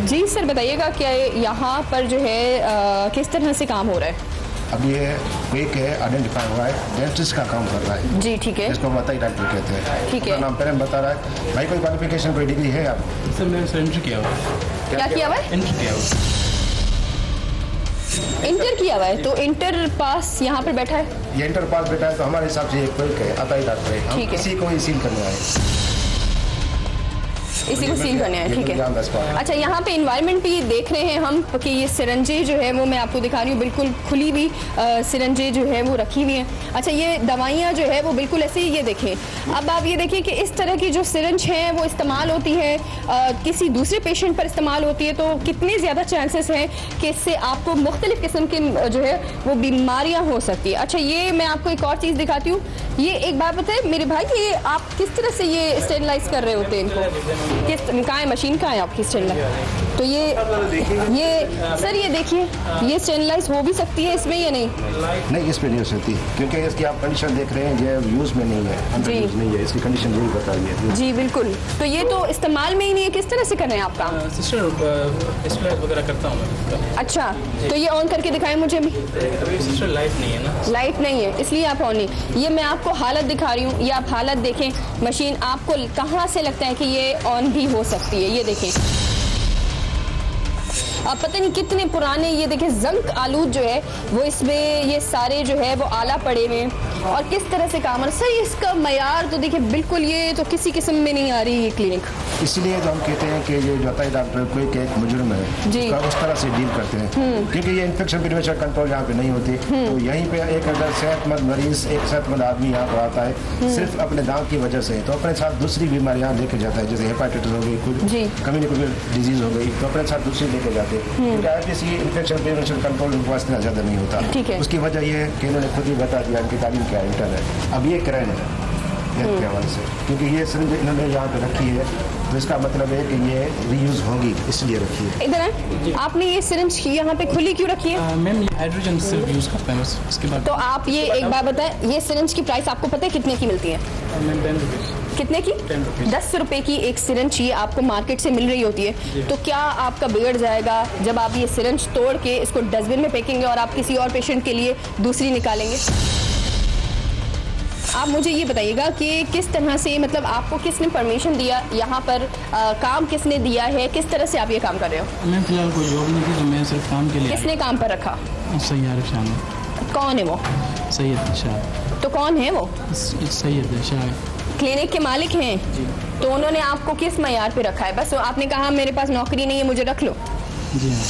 जी सर बताइएगा क्या यहाँ पर जो है किस तरह से काम हो रहा है? अब ये क्विक है, आइडेंटिफाई हुआ है, डेंटिस्ट का काम कर रहा है। जी ठीक है, इसको बताइए डॉक्टर कहते हैं। ठीक है। नाम पेरेंट बता रहा है। भाई कोई क्वालिफिकेशन, कोई डिग्री है आप? सर मैंने एंट्री किया हुआ क्या किया हुआ है? एंट्री किया हुआ इंटर किया हुआ है, तो इंटर पास यहाँ पर बैठा है। ये इंटर पास बेटा है तो हमारे हिसाब से ये क्विक है, आता ही डॉक्टर है। हम ठीक है। किसी को ही सील करने आए, इसी को सील करने हैं, ठीक है। अच्छा यहाँ पे इन्वायरमेंट भी देख रहे हैं हम कि ये सिरंजे जो है वो मैं आपको दिखा रही हूँ, बिल्कुल खुली हुई सिरंजे जो है वो रखी हुई हैं। अच्छा ये दवाइयाँ जो है वो बिल्कुल ऐसे ही, ये देखें। अब आप ये देखिए कि इस तरह की जो सिरंज है वो इस्तेमाल होती है किसी दूसरे पेशेंट पर इस्तेमाल होती है, तो कितने ज़्यादा चांसेस हैं कि इससे आपको मुख्तलिफ किस्म की जो है वो बीमारियाँ हो सकती है। अच्छा ये मैं आपको एक और चीज़ दिखाती हूँ। ये एक बात बताए मेरे भाई कि ये आप किस तरह से ये स्टेरलाइज कर रहे होते हैं इनको? किस कहाँ है मशीन, कहाँ है आपकी स्टेरलाइज? तो ये सर ये देखिए, ये स्टेरलाइज हो भी सकती है इसमें या नहीं? नहीं, इस पे नहीं हो सकती क्योंकि इसकी आप कंडीशन देख रहे हैं, ये यूज में नहीं है, अंदर यूज नहीं है, इसकी कंडीशन यही बता रही है। जी बिल्कुल, तो ये तो इस्तेमाल में ही नहीं है, किस तरह से कर रहे हैं आप काम? सिस्टर डिस्प्ले वगैरह करता हूँ मैं। अच्छा तो ये ऑन करके दिखाएं मुझे भी। सिस्टर लाइट नहीं है ना, लाइट नहीं है इसलिए आप ऑन नहीं। ये मैं आपको हालत दिखा रही हूँ, ये आप हालत देखें, मशीन आपको कहाँ से लगता है कि ये ऑन भी हो सकती है? ये देखें, अब पता नहीं कितने पुराने, ये देखें जंक आलूद जो है वो इसमें ये सारे जो है वो आला पड़े हुए हैं और किस तरह से काम है। सर इसका मयार तो देखिए बिल्कुल, ये तो किसी किस्म में नहीं आ रही ये क्लिनिक। इसलिए तो हम कहते हैं कि ये जो होता है डॉक्टर कोई एक मुजरिम है जी। उस तरह से डील करते हैं क्योंकि ये इन्फेक्शन प्रिवेंशन कंट्रोल यहाँ पे नहीं होती। तो यहीं पे एक अगर सेहतमंद मरीज, एक सेहतमंद आदमी यहाँ पर आता है सिर्फ अपने दांत की वजह से, तो अपने साथ दूसरी बीमारियाँ लेके जाता है, जैसे हेपाटाइटिस हो गई, कुछ कम्युनिकेबल डिजीज हो गई, तो अपने साथ दूसरी लेके जाते हैं। क्योंकि आईपीसी इन्फेक्शन प्रिवेंशन कंट्रोल उनको इतना ज़्यादा नहीं होता। उसकी वजह ये है कि इन्होंने खुद ही बता दिया इनकी तालीम क्या इंटर है। अब ये क्रैन है के हवाले से, क्योंकि ये सिर्फ इन्होंने यहाँ पे रखी है तो इसका मतलब है कि ये रीयूज होगी, इसलिए रखी है। इधर है, आपने ये सिरिंज यहाँ पे खुली क्यों रखी है? मैम ये हाइड्रोजन सिर्फ यूज़ करते हैं बस, इसके बाद। तो आप ये एक बात बताएं, ये सिरिंज की प्राइस आपको पता है कितने की मिलती है? Ma'am 10 rupees. कितने की? 10 रुपए की एक सिरिंज ये आपको मार्केट से मिल रही होती है। तो क्या आपका बिगड़ जाएगा जब आप ये सिरिंज तोड़ के इसको डस्टबिन में फेंकेंगे और आप किसी और पेशेंट के लिए दूसरी निकालेंगे? आप मुझे ये बताइएगा कि किस तरह से, मतलब आपको किसने परमिशन दिया यहाँ पर, काम किसने दिया है, किस तरह से आप ये काम कर रहे हो? मैं फिलहाल कोई जॉब नहीं थी तो मैं सिर्फ काम के लिए। किसने काम पर रखा? सैयद शाह। कौन है वो? सैयद शाह। तो कौन है वो? सैयद शाह क्लिनिक के मालिक हैं जी। तो उन्होंने आपको किस मयार पे रखा है? बस आपने कहा मेरे पास नौकरी नहीं है, मुझे रख लो। जी हाँ।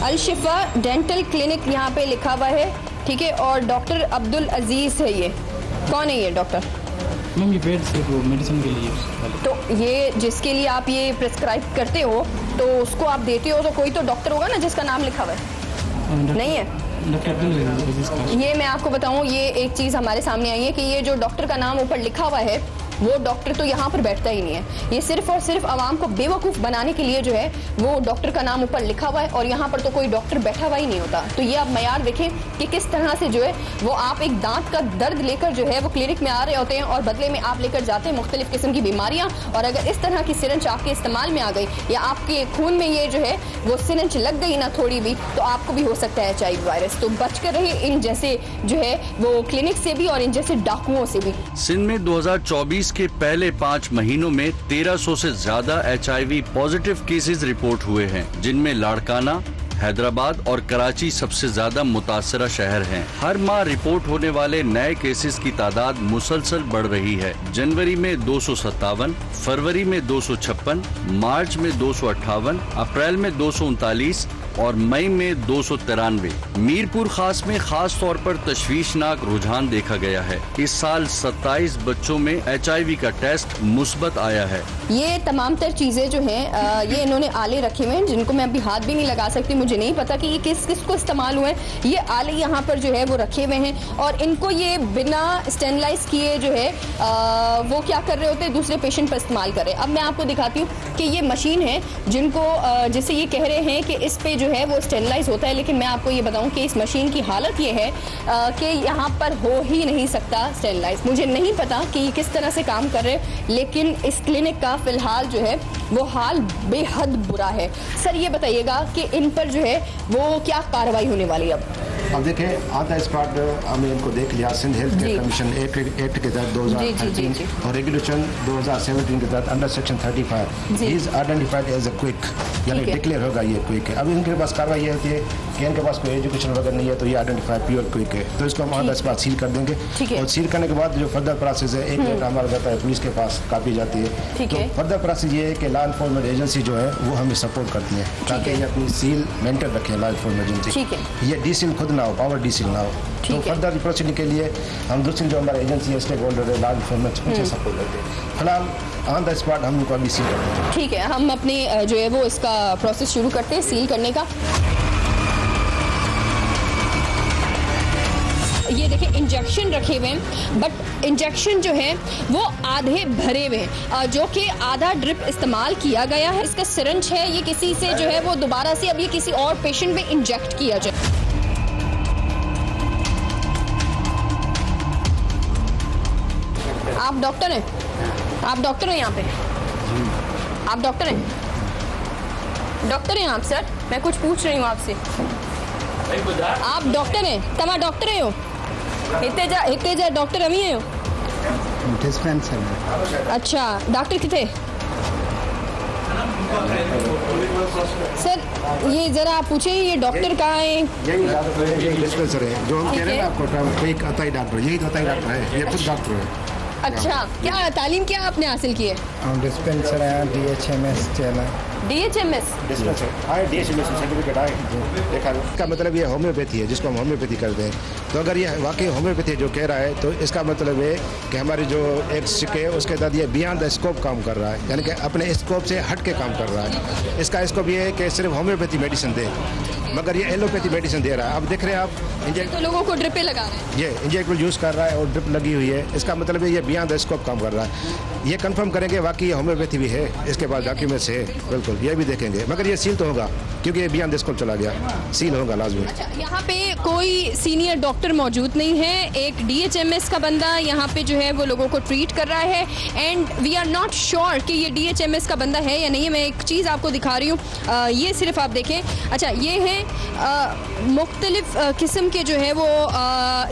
अल शिफा डेंटल क्लिनिक यहाँ पे लिखा हुआ है, ठीक है, और डॉक्टर अब्दुल अजीज़ है। ये कौन है ये डॉक्टर? मैम ये पेड सिर्फ मेडिसिन के लिए। तो ये जिसके लिए आप ये प्रिस्क्राइब करते हो तो उसको आप देते हो, तो कोई तो डॉक्टर होगा ना जिसका नाम लिखा हुआ है? नहीं है। ये मैं आपको बताऊं, ये एक चीज़ हमारे सामने आई है कि ये जो डॉक्टर का नाम ऊपर लिखा हुआ है वो डॉक्टर तो यहाँ पर बैठता ही नहीं है। ये सिर्फ और सिर्फ आवाम को बेवकूफ़ बनाने के लिए जो है वो डॉक्टर का नाम ऊपर लिखा हुआ है और यहाँ पर तो कोई डॉक्टर बैठा हुआ ही नहीं होता। तो ये आप मयार देखें कि किस तरह से जो है वो आप एक दांत का दर्द लेकर जो है वो क्लिनिक में आ रहे होते हैं और बदले में आप लेकर जाते हैं मुख्तलिफ किस्म की बीमारियाँ। और अगर इस तरह की सिरिंज आपके इस्तेमाल में आ गई या आपके खून में ये जो है वो सिरिंज लग गई ना थोड़ी भी, तो आपको भी हो सकता है HIV वायरस। तो बच कर रहे इन जैसे जो है वो क्लिनिक से भी और इन जैसे डाकुओं से भी। सिंध में 2024 के पहले 5 महीनों में 1300 से ज्यादा HIV पॉजिटिव केसेस रिपोर्ट हुए हैं, जिनमें लाड़काना, हैदराबाद और कराची सबसे ज्यादा मुतासरा शहर हैं। हर माह रिपोर्ट होने वाले नए केसेस की तादाद मुसलसल बढ़ रही है। जनवरी में 257, फरवरी में 256, मार्च में 258, अप्रैल में 239 और मई में 293। मीरपुर खास में खास तौर पर तशवीशनाक रुझान देखा गया है। इस साल 27 बच्चों में HIV का टेस्ट मुस्बत आया है। ये तमाम तर चीज़ें जो हैं ये इन्होंने आले रखे हुए हैं जिनको मैं अभी हाथ भी नहीं लगा सकती, मुझे नहीं पता कि ये किस किस को इस्तेमाल हुए हैं। ये आले यहाँ पर जो है वो रखे हुए हैं और इनको ये बिना स्टेरलाइज किए जो है वो क्या कर रहे होते हैं, दूसरे पेशेंट पर इस्तेमाल कर रहे हैं। अब मैं आपको दिखाती हूँ कि ये मशीन है जिनको जिसे ये कह रहे हैं कि इस पे जो है वो स्टेरिलाइज होता है, लेकिन मैं आपको ये बताऊं कि इस मशीन की हालत ये है कि यहाँ पर हो ही नहीं सकता स्टेरिलाइज। मुझे नहीं पता कि ये किस तरह से काम कर रहे हैं, लेकिन इस क्लिनिक का फिलहाल जो है वो हाल बेहद बुरा है। सर ये बताइएगा कि इन पर जो है वो क्या कार्रवाई होने वाली है अब देखें, आधा स्पॉट हमने इनको देख लिया। Sindh health care commission act के तहत 2013 और रेगुलेशन 2017 के तहत under section 35 is identified as a quack, यानी डिक्लेयर होगा ये क्विक है। अब इनके पास कार्रवाई ये होती है कि इनके पास कोई एजुकेशन वगैरह नहीं है, तो ये आइडेंटिफाइड प्योर क्विक है, तो इसको हम आधा स्पॉट सील कर देंगे। और सील करने के बाद जो फर्दर प्रोसेस है, एक डेटा हमारा जाता है पुलिस के पास, कापी जाती है। तो फर्दर प्रोसेस ये है कि लॉ एनफोर्समेंट एजेंसी जो है वो हमें सपोर्ट करती है ताकि ये अपनी सील मेंटेन रखें। लॉ एनफोर्समेंट एजेंसी ये डीसील खुद ना हो, पावर डीसील ना हो। तो फर्दर प्रोसीडिंग के लिए हम दूसरी जो हमारे एजेंसी है, स्टेक होल्डर है, लॉ एनफोर्समेंट, उनसे सपोर्ट करते हैं। फिलहाल ऑन द स्पॉट हम उनको अभी सील करते हैं। ठीक है, हम अपने जो है वो इसका प्रोसेस शुरू करते हैं सील करने का। ये देखिए इंजेक्शन रखे हुए हैं, बट इंजेक्शन जो है वो आधे भरे हुए हैं, जो कि आधा ड्रिप इस्तेमाल किया गया है। इसका सिरिंज है, ये किसी से जो है वो दोबारा से अब ये किसी और पेशेंट में इंजेक्ट किया जाए। आप डॉक्टर हैं? आप डॉक्टर हैं यहाँ पे? आप डॉक्टर हैं? डॉक्टर हैं आप? सर मैं कुछ पूछ रही हूँ आपसे। आप डॉक्टर हैं? तमा डॉक्टर हैं हो? हिते जा डॉक्टर अमी है हो? अच्छा, डॉक्टर किथे? सर ये जरा आप पूछे ये डॉक्टर कहाँ है? यही डिस्पेंसर है जो हम कह रहे हैं आपको, एक अताई डॉक्टर, यही तो अताई डॉक्टर है, ये खुद डॉक्टर है। अच्छा, क्या तालीम क्या आपने हासिल की है? डिस्पेंसर है, DHMS चला। DHMS DHMS सर्टिफिकेट आए देखा। इसका मतलब ये होम्योपैथी है, जिसको हम होम्योपैथी करते हैं। तो अगर ये वाकई होम्योपैथी जो कह रहा है, तो इसका मतलब है कि हमारी जो एक सिक है उसके तहत ये बियॉन्ड द स्कोप काम कर रहा है, यानी कि अपने स्कोप से हट के काम कर रहा है। इसका स्कोप ये है कि सिर्फ होम्योपैथी मेडिसिन दे, मगर ये एलोपैथी मेडिसिन दे रहा है। अब देख रहे हैं आप, तो लोगों को ड्रिपें लगा रहे हैं, ये इंजेक्टेबल यूज़ कर रहा है और ड्रिप लगी हुई है। इसका मतलब है ये बियॉन्ड द स्कोप काम कर रहा है। ये कंफर्म करेंगे वाकई ये होम्योपैथी भी है, इसके बाद डॉक्यूमेंट्स है, बिल्कुल ये भी देखेंगे, मगर ये सील तो होगा क्योंकि ये बियॉन्ड द स्कोप चला गया, सील होगा लाजमी। अच्छा, यहाँ पे कोई सीनियर डॉक्टर मौजूद नहीं है, एक DHMS का बंदा यहाँ पे जो है वो लोगों को ट्रीट कर रहा है, and we are not sure कि ये DHMS का बंदा है या नहीं है। मैं एक चीज़ आपको दिखा रही हूँ, ये सिर्फ आप देखें। अच्छा, ये है मुख्तलिफ किस्म के जो है वो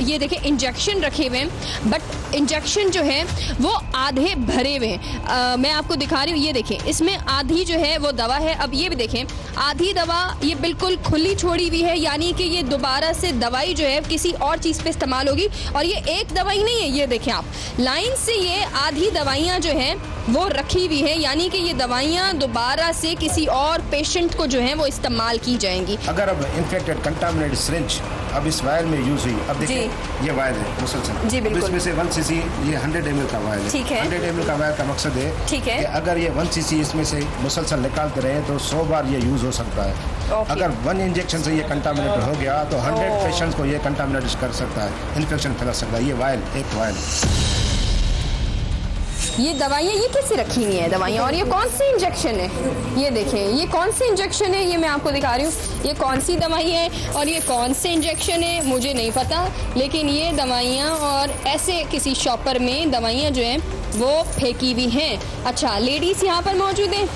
ये देखें इंजेक्शन रखे हुए हैं, बट इंजेक्शन जो है वो आधे भरे हुए हैं। मैं आपको दिखा रही हूँ, ये देखें, इसमें आधी जो है वो दवा है। अब ये भी देखें, आधी दवा ये बिल्कुल खुली छोड़ी हुई है, यानी कि ये दोबारा से दवाई जो है किसी और चीज़ पे इस्तेमाल होगी, और ये एक दवाई नहीं है। ये देखें आप, लाइन से ये आधी दवाइयाँ जो हैं वो रखी हुई है, यानी कि ये दवाइयाँ दोबारा से किसी और पेशेंट को जो है वो इस्तेमाल की जाएंगी। अगर अब इन्फेक्टेड कंटामिनेटेड सिरिंज अब इस वायर में यूज हुई, अब देखिए ये वायर है मुसलसल, जी बिल्कुल, इसमें से 1 cc ये 100 ml का वायर है। ठीक है, 100 ml का वायर का मकसद है, ठीक है, कि अगर ये 1 cc इसमें से मुसलसल निकालते रहे तो 100 बार ये यूज हो सकता है। अगर 1 इंजेक्शन से ये कंटामिनेटेड हो गया तो 100 पेशेंट्स को ये कंटामिनेट कर सकता है, इन्फेक्शन फैला सकता है। ये वायर, एक वायर। ये दवाइयाँ ये कैसे रखी हुई हैं दवाइयाँ, और ये कौन सी इंजेक्शन है? ये देखें, ये कौन सी इंजेक्शन है, ये मैं आपको दिखा रही हूँ। ये कौन सी दवाई है और ये कौन से इंजेक्शन है मुझे नहीं पता, लेकिन ये दवाइयाँ और ऐसे किसी शॉपर में दवाइयाँ जो हैं वो फेंकी हुई हैं। अच्छा, लेडीज़ यहाँ पर मौजूद हैं।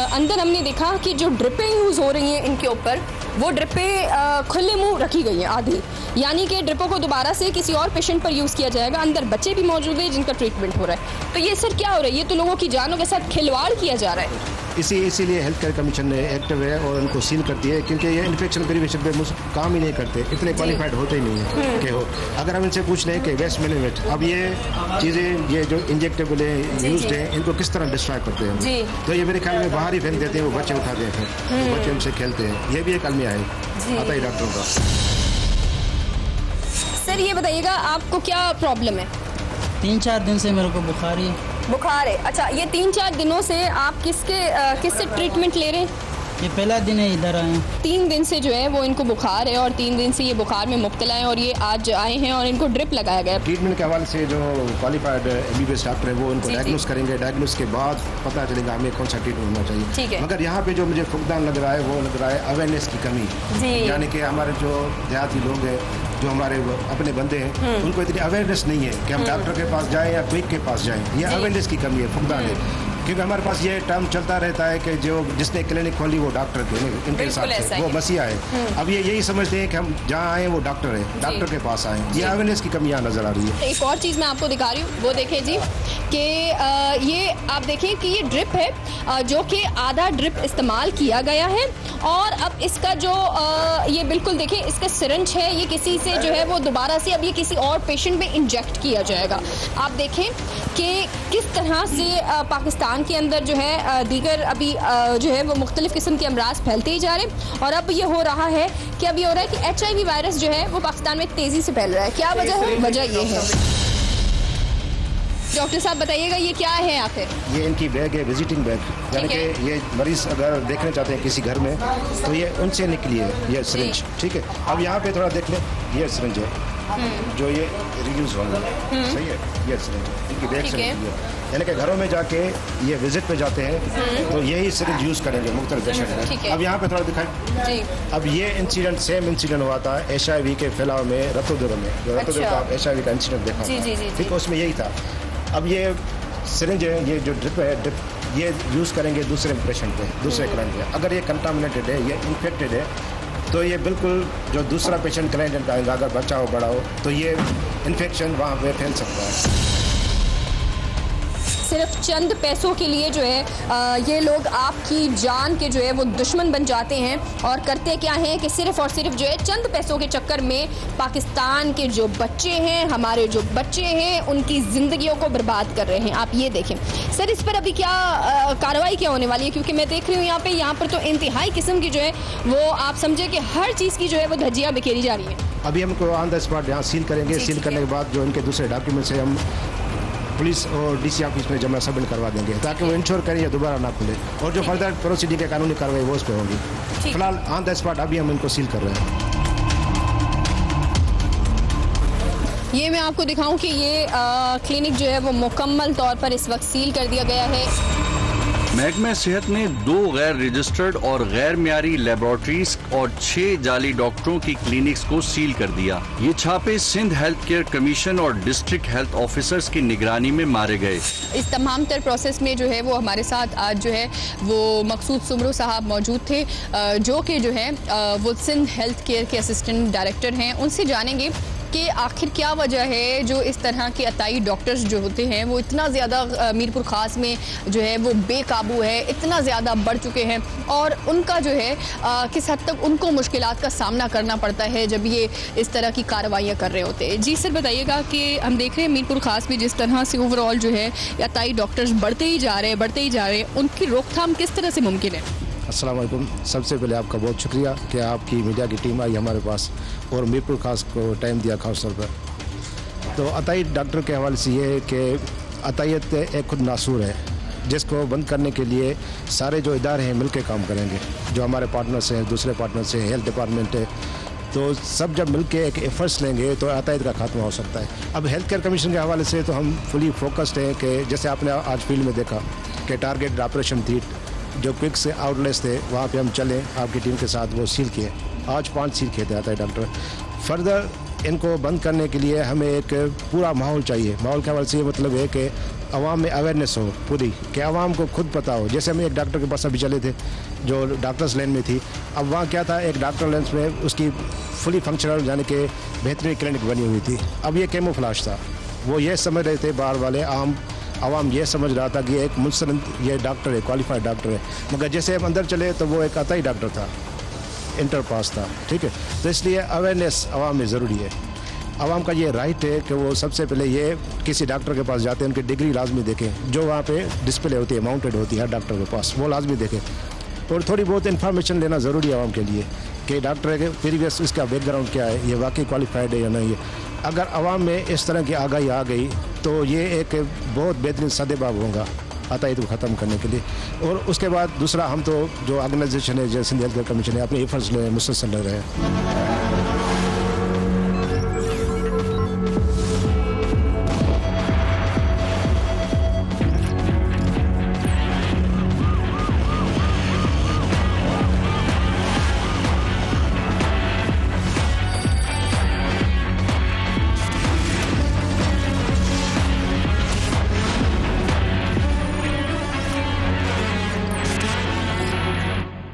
अंदर हमने देखा कि जो ड्रिपें यूज़ हो रही हैं इनके ऊपर, वो ड्रिपें खुले मुंह रखी गई हैं आधी, यानी कि ड्रिपों को दोबारा से किसी और पेशेंट पर यूज़ किया जाएगा। अंदर बच्चे भी मौजूद हैं जिनका ट्रीटमेंट हो रहा है। तो ये सर क्या हो रहा है? ये तो लोगों की जानों के साथ खिलवाड़ किया जा रहा है। इसीलिए हेल्थ केयर कमीशन ने एक्टिव है और उनको सील करती है, क्योंकि ये इन्फेक्शन प्रिवेंशन पे काम ही नहीं करते, इतने क्वालिफाइड होते ही नहीं है कि हो। अगर हम इनसे पूछ लें कि वेस्ट मैनेजमेंट, अब ये चीज़ें ये जो इंजेक्टेबल है यूज्ड है, इनको किस तरह डिस्ट्रॉय करते हैं, तो ये मेरे ख्याल में बाहर ही फेंक देते हैं, वो बच्चे उठाते हैं, फिर बच्चे उनसे खेलते हैं। ये भी एक अलमिया है आता ही डॉक्टरों का। सर ये बताइएगा आपको क्या प्रॉब्लम है? 3-4 दिन से मेरे को बुखार है। बुखार है? अच्छा, ये 3-4 दिनों से आप किससे ट्रीटमेंट ले रहे हैं? ये पहला दिन है इधर आए हैं। 3 दिन से जो है वो इनको बुखार है और 3 दिन से ये बुखार में मुब्तला है और ये आज आए हैं और इनको ड्रिप लगाया गया। ट्रीटमेंट के हवाले से जो क्वालिफाइड MBBS डॉक्टर है वो इनको डायग्नोस करेंगे, डायग्नोस के बाद पता चलेगा हमें कौन सा ट्रीटमेंट होना चाहिए। ठीक है। मगर यहाँ पे जो मुझे फुकदान लग रहा है वो लग रहा है अवेयरनेस की कमी, यानी कि हमारे जो देहाती लोग हैं, जो हमारे अपने बंदे हैं, उनको इतनी अवेयरनेस नहीं है कि हम डॉक्टर के पास जाएं या क्विक के पास जाएं। ये अवेयरनेस की कमी है, फुकदान है। क्योंकि हमारे पास ये टर्म चलता रहता है कि जो जिसने क्लिनिक खोली वो डॉक्टर के इनके हिसाब से वो मसीहा है। अब ये यही समझते हैं कि हम जहाँ आए वो डॉक्टर है, डॉक्टर के पास आए। ये अवेयरनेस की कमी यहाँ नजर आ रही है। एक और चीज़ मैं आपको दिखा रही हूँ, वो देखें जी कि ये आप देखें कि ये ड्रिप है जो कि आधा ड्रिप इस्तेमाल किया गया है और अब इसका जो ये बिल्कुल देखें इसका सिरिंज है, ये किसी से जो है वो दोबारा से अब ये किसी और पेशेंट में इंजेक्ट किया जाएगा। आप देखें कि किस तरह से पाकिस्तान के अंदर जो है दीगर अभी जो है वो मुख्तलिफ किस्म के अमराज फैलते ही जा रहे हैं और अब ये हो रहा है कि अब ये हो रहा है कि HIV वायरस जो है वो पाकिस्तान में तेज़ी से फैल रहा है। क्या वजह है? वजह ये है, डॉक्टर साहब बताइएगा ये क्या है आखिर? ये इनकी बैग है, विजिटिंग बैग, यानी कि ये मरीज अगर देखना चाहते हैं किसी घर में तो ये उनसे निकली है ये सिरिंज। ठीक है, अब यहाँ पे थोड़ा देख लें, ये सिरिंज है जो ये रियूज होंगे, सही है, ये सिरिंज इनकी बैग से निकली है। यानी कि घरों में जाके ये विजिट पे जाते हैं तो यही सिरिंज यूज़ करेंगे मुख्तलिफ पेशेंट में। अब यहाँ पे थोड़ा दिखाएं। अब ये इंसिडेंट सेम इंसिडेंट हुआ था HIV के फैलाव में रतोदुर में, जो रतोदुर का HIV का इंसिडेंट देखा था, ठीक, उसमें यही था। अब ये सिरिंज है, ये जो ड्रिप है, ड्रिप ये यूज़ करेंगे दूसरे पेशेंट पे, दूसरे क्लाइंट पे। अगर ये कंटामिनेटेड है, ये इन्फेक्टेड है, तो ये बिल्कुल जो दूसरा पेशेंट क्लाइंट आएगा, अगर बच्चा हो बड़ा हो, तो ये इन्फेक्शन वहाँ पे फैल सकता है। सिर्फ चंद पैसों के लिए जो है ये लोग आपकी जान के जो है वो दुश्मन बन जाते हैं और करते क्या हैं कि सिर्फ और सिर्फ जो है चंद पैसों के चक्कर में पाकिस्तान के जो बच्चे हैं, हमारे जो बच्चे हैं, उनकी ज़िंदगियों को बर्बाद कर रहे हैं। आप ये देखें सर, इस पर अभी क्या कार्रवाई क्या होने वाली है? क्योंकि मैं देख रही हूँ यहाँ पर तो इंतहाई किस्म की जो है वो आप समझे कि हर चीज़ की जो है वो धज्जियाँ बिखेरी जा रही हैं। अभी हमको ऑन द स्पॉट यहाँ सील करेंगे, सील करने के बाद जो इनके दूसरे डॉक्यूमेंट्स है हम पुलिस और DC ऑफिस में जमा सबमिट करवा देंगे ताकि वो इंश्योर करें या दोबारा ना खुले, और जो फर्दर प्रोसीडिंग के कानूनी कार्रवाई वो उस पर होगी। फिलहाल ऑन द स्पॉट अभी हम इनको सील कर रहे हैं। ये मैं आपको दिखाऊं कि ये क्लिनिक जो है वो मुकम्मल तौर पर इस वक्त सील कर दिया गया है। महकमा सेहत ने 2 गैर रजिस्टर्ड और गैर मियारी लेबोरेटरीज और 6 जाली डॉक्टरों की क्लिनिक्स को सील कर दिया। ये छापे सिंध हेल्थ केयर कमीशन और डिस्ट्रिक्ट हेल्थ ऑफिसर्स की निगरानी में मारे गए। इस तमाम तर प्रोसेस में जो है वो हमारे साथ आज जो है वो मकसूद सुमरू साहब मौजूद थे, जो कि जो है वो सिंध हेल्थ केयर के असिस्टेंट डायरेक्टर हैं। उनसे जानेंगे कि आखिर क्या वजह है जो इस तरह के अताई डॉक्टर्स जो होते हैं वो इतना ज़्यादा मीरपुर ख़ास में जो है वो बेकाबू है, इतना ज़्यादा बढ़ चुके हैं और उनका जो है किस हद तक उनको मुश्किलात का सामना करना पड़ता है जब ये इस तरह की कार्रवाइयाँ कर रहे होते हैं। जी सर बताइएगा कि हम देख रहे हैं मीरपुर ख़ास में जिस तरह से ओवरऑल जो है अताई डॉक्टर्स बढ़ते ही जा रहे हैं, उनकी रोकथाम किस तरह से मुमकिन है? अस्सलाम वालेकुम। सबसे पहले आपका बहुत शुक्रिया कि आपकी मीडिया की टीम आई हमारे पास और मीरपुर खास को टाइम दिया खास तौर पर। तो अताई डॉक्टर के हवाले से ये है कि अतायत एक खुद नासूर है जिसको बंद करने के लिए सारे जो इदारे हैं मिलकर काम करेंगे, जो हमारे पार्टनर्स हैं, दूसरे पार्टनर्स हैं, हेल्थ डिपार्टमेंट है, तो सब जब मिलकर एक एफर्ट्स लेंगे तो अतायत का खात्मा हो सकता है। अब हेल्थ केयर कमीशन के हवाले से तो हम फुली फोकस्ड हैं कि जैसे आपने आज फील्ड में देखा कि टारगेट ऑपरेशन थी, जो क्विक से आउटलेट्स थे वहाँ पे हम चले आपकी टीम के साथ, वो सील किए। आज 5 सील किए थे आता है डॉक्टर। फर्दर इनको बंद करने के लिए हमें एक पूरा माहौल चाहिए। माहौल के हवाले से ये मतलब है कि आवाम में अवेयरनेस हो पूरी, कि आवाम को खुद पता हो। जैसे हम एक डॉक्टर के पास अभी चले थे जो डॉक्टर्स लाइन में थी, अब वहाँ क्या था, एक डॉक्टर लाइन में उसकी फुली फंक्शनल यानी कि बेहतरीन क्लिनिक बनी हुई थी। अब ये कैमोफ्लेज था, वो ये समझ रहे थे बाहर वाले आवाम ये समझ रहा था कि एक मुस्तनद ये डॉक्टर है, क्वालिफाइड डॉक्टर है, मगर जैसे हम अंदर चले तो वो एक अताई डॉक्टर था, इंटर पास था। ठीक है, तो इसलिए अवेयरनेस आवाम में ज़रूरी है। आवाम का ये राइट है कि वो सबसे पहले ये किसी डॉक्टर के पास जाते हैं उनकी डिग्री लाजमी देखें, जो वहाँ पे डिस्प्ले होती है, माउंटेड होती है हर डॉक्टर के पास, वो लाजमी देखें। और थोड़ी बहुत इन्फॉर्मेशन लेना ज़रूरी है आवाम के लिए कि डॉक्टर के प्रीवियस इसका बैकग्राउंड क्या है, ये वाकई क्वालिफाइड है या नहीं है। अगर आवाम में इस तरह की आगाही आ गई तो ये एक बहुत बेहतरीन सदेबाब होगा अतायद को ख़त्म करने के लिए। और उसके बाद दूसरा हम तो जो ऑर्गेनाइजेशन है जैसे सिंध हेल्थ केयर कमीशन है अपने एफर्ट्स ले मुसलसल रहे हैं।